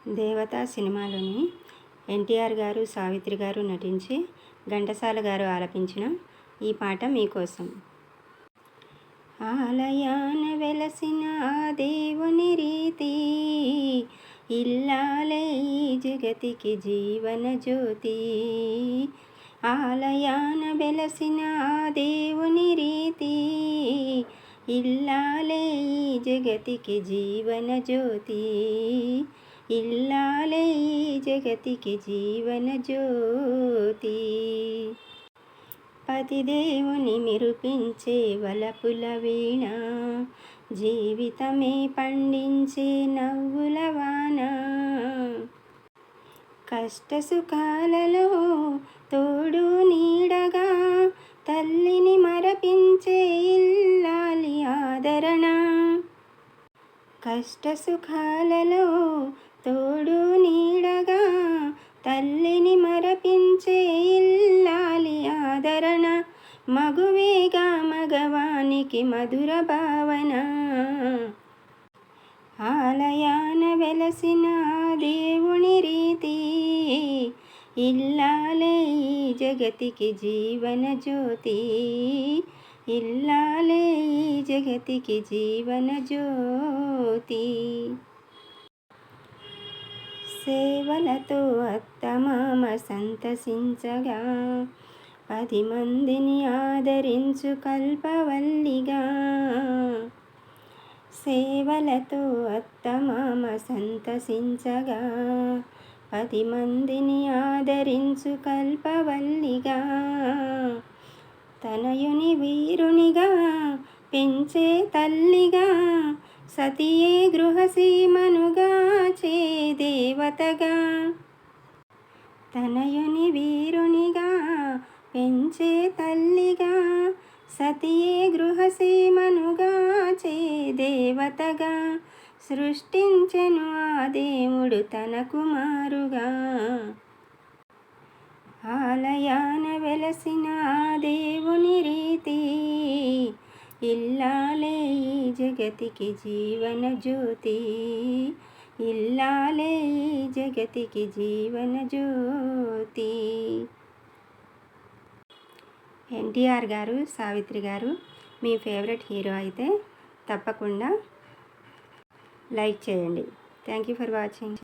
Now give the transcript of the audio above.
దేవత సినిమాలోని ఎన్టీఆర్ గారు, సావిత్రి గారు నటించి ఘంటసాల గారు ఆలపించిన ఈ పాట మీకోసం. ఆలయాన వెలసిన ఆ దేవుని రీతి, ఇల్లాలే ఈ జగతికి జీవన జ్యోతి. ఆలయాన వెలసిన ఆ దేవుని రీతి, ఇల్లాలే ఈ జగతికి జీవన జ్యోతి. ఇల్లాలే ఈ జగతికి జీవన జ్యోతి. పతిదేవుని మెరుపించే వలపుల వీణ, జీవితమే పండించే నవ్వుల వాన. కష్ట సుఖాలలో తోడు నీడగా, తల్లిని మరపించే ఇల్లాలి ఆదరణ. కష్ట సుఖాలలో తోడు నీడగా, తల్లిని మరపించే ఇల్లాలి ఆదరణ. మగువేగా మగవానికి మధుర భావన. ఆలయాన వెలసిన దేవుని రీతి, ఇల్లాలే ఈ జగతికి జీవన జ్యోతి. ఇల్లాలే ఈ జగతికి జీవన జ్యోతి. సేవలతో అత్తమామ సంతసించగా, 10 మందిని ఆదరించు కల్పవల్లిగా. సేవలతో అత్తమామ సంతసించగా, 10 మందిని ఆదరించు కల్పవల్లిగా. తనయుని వీరునిగా పెంచే తల్లిగా, సతియే గృహసీమనుగా చే దేవతగా. తనయుని వీరునిగా పెంచే తల్లిగా, సతియే గృహసీమనుగా చే దేవతగా. సృష్టించెను ఆ దేవుడు తన కుమారుగా. ఆలయాన వెలసిన ఆ దేవుని రీతి, ఇల్లాలే ఈ జగతికి జీవన జ్యోతి. ఇల్లాలే ఈ జగతికి జీవన జ్యోతి. ఎన్టీఆర్ గారు, సావిత్రి గారు మీ ఫేవరెట్ హీరో అయితే తప్పకుండా లైక్ చేయండి. Thank you for watching.